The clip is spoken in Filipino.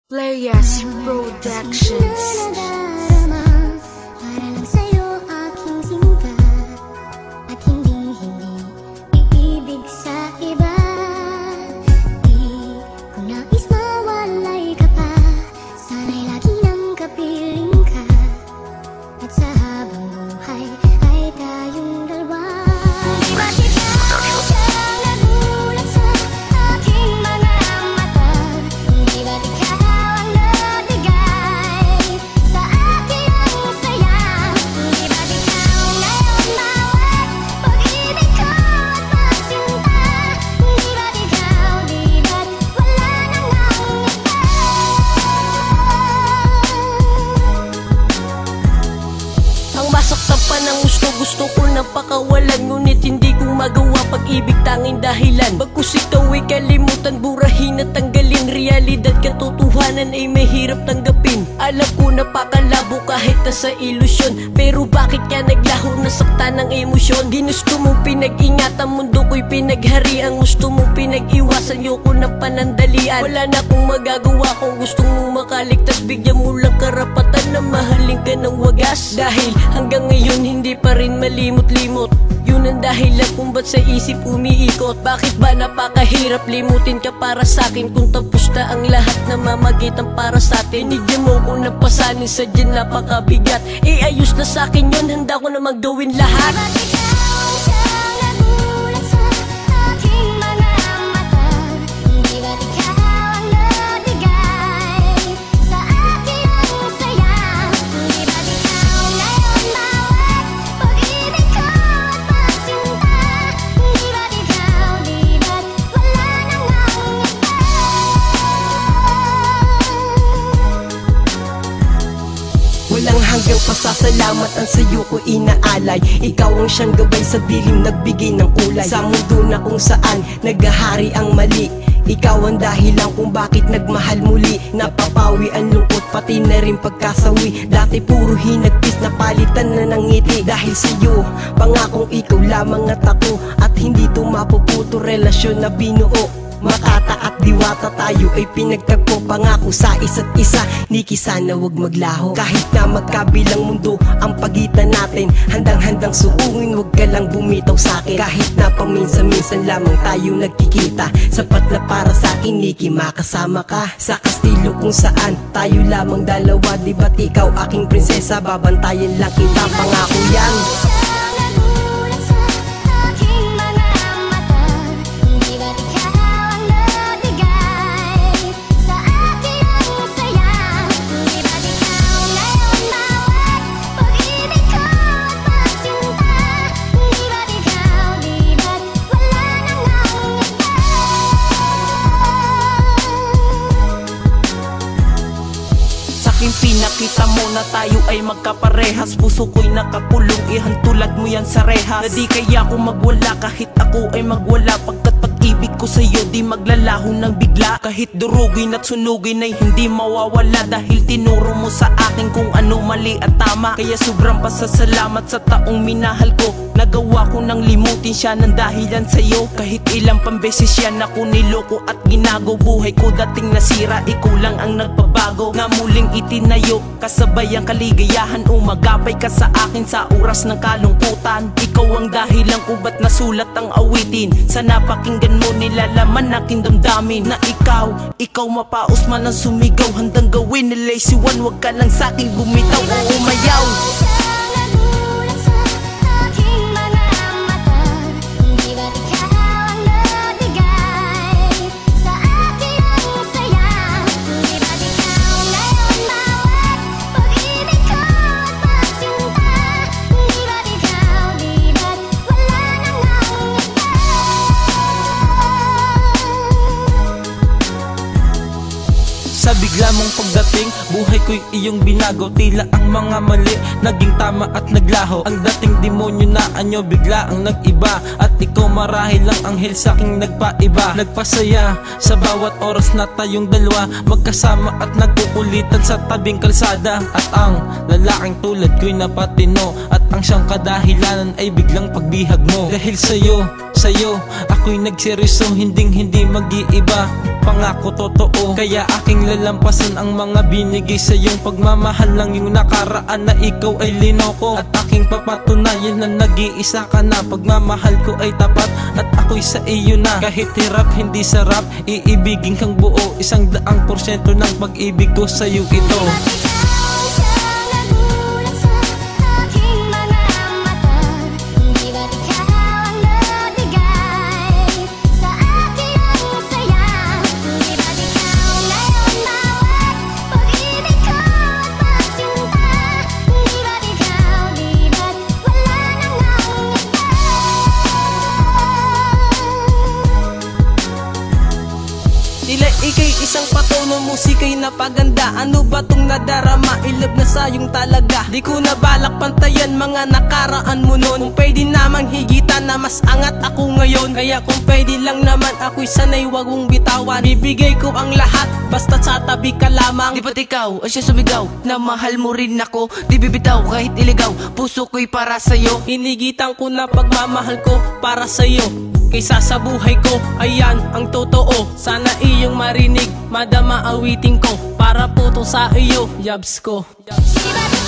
Playas Productions. Masaktan pa ng gusto ko na pakawalan, ngunit hindi ko magawa pag-ibig tanging dahilan. Bagkus ikaw ay kalimutan, burahin at tanggalin. Realidad katotohanan ay mahirap tanggapin. Alam ko na pakalabo kahit nasa ilusyon, pero bakit ka naglaho nasaktan ng emosyon? Ginusto mong pinag-ingatan, mundo ko'y pinagharian. Gusto mong pinag-iwasan, yoko na panandalian. Wala na akong magagawa kung gusto mong makaligtas. Bigyan mo lang karapatan na mahalin ka ng wagas. Dahil hanggang ngayon hindi pa rin malimot-limot, yun ang dahilan kung ba't sa isip umiikot. Bakit ba napakahirap limutin ka para sa'kin, kung tapos na ang lahat na mamagitan para sa'tin? Hinigyan mo ko ng pasanin, sadya napakabigat. Ayos na sa'kin yun, handa ko na maggawin lahat. Walang hanggang pasasalamat ang sa'yo ko inaalay. Ikaw ang siyang gabay sa dilim, nagbigay ng kulay sa mundo na kung saan naghahari ang mali. Ikaw ang dahilan kung bakit nagmahal muli. Napapawi ang lungkot, pati na rin pagkasawi. Dati puro hinagpis, napalitan na ng ngiti. Dahil sa'yo, pangakong ikaw lamang at ako, at hindi to mapuputo relasyon na binuo. Makata at diwata tayo ay pinagtagpo, pangako sa isa't isa. Niki sana wag maglaho, kahit na magkabilang mundo ang pagitan natin. Handang-handang suungin, wag ka lang bumitaw sa'kin. Kahit na paminsan-minsan lamang tayo nagkikita, sapat na para sa'kin Niki makasama ka sa kastilo kung saan tayo lamang dalawa. Di ba't ikaw aking prinsesa, babantayan lang kita, pangako yan. Pinakita mo na tayo ay magkaparehas, puso ko'y nakakulong, ihantulad mo yan sa rehas. Na di kaya ako magwala kahit ako ay magwala, pagkat pag-ibig ko sa'yo di maglalaho ng bigla. Kahit durugin at sunugin ay hindi mawawala, dahil tinuro mo sa akin kung ano mali at tama. Kaya sobrang pasasalamat sa taong minahal ko, nagawa ko nang limutin siya ng dahilan sa'yo. Kahit ilang pambeses yan ako niloko at ginago, buhay ko dating nasira, ikaw lang ang nagpabago. Nga muling itinayo, kasabay ang kaligayahan, umagapay ka sa akin sa oras ng kalungkutan. Ikaw ang dahilan kung ba't nasulat ang awitin, sana pakinggan mo nilalaman aking damdamin. Na ikaw mapaos man ang sumigaw, handang gawin nila isiwan, wag ka lang sa'king bumitaw o umayaw. Sa bigla mong pagdating, buhay ko'y iyong binago. Tila ang mga mali naging tama at naglaho. Ang dating demonyo na anyo bigla ang nag-iba, at ikaw marahil lang anghel sa'king nagpaiba. Nagpasaya sa bawat oras na tayong dalawa, magkasama at nagkukulitan sa tabing kalsada. At ang lalaking tulad ko'y napatino, at ang siyang kadahilanan ay biglang pagbihag mo. Dahil sa'yo, sa'yo. Ako'y nagseryoso, hindi mag-iiba. Pangako totoo, kaya aking lalampasan ang mga binigay sa iyong pagmamahal. Lang yung nakaraan na ikaw ay linoko, at aking papatunayan na nag-iisa ka na. Pagmamahal ko ay tapat at ako'y sa iyo na. Kahit hirap hindi sarap, iibigin kang buo. 100% ng pag-ibig ko sa'yo ito. Tila ika'y isang patono, musika'y napaganda. Ano ba tong nadarama? Ilab na sayong talaga. Di ko na balak pantayan mga nakaraan mo nun. Kung pwede namang higitan na mas angat ako ngayon. Kaya kung pwede lang naman ako'y sanay wag mong bitawan. Bibigay ko ang lahat, basta sa tabi ka lamang. Di ba't ikaw ay siya sumigaw na mahal mo rin ako? Di bibitaw kahit iligaw, puso ko'y para sa'yo. Inigitan ko na pagmamahal ko para sa'yo, kaysa sa buhay ko, ayan ang totoo. Sana iyong marinig, madama awitin ko, para po to sa iyo, yabs ko. Di ba't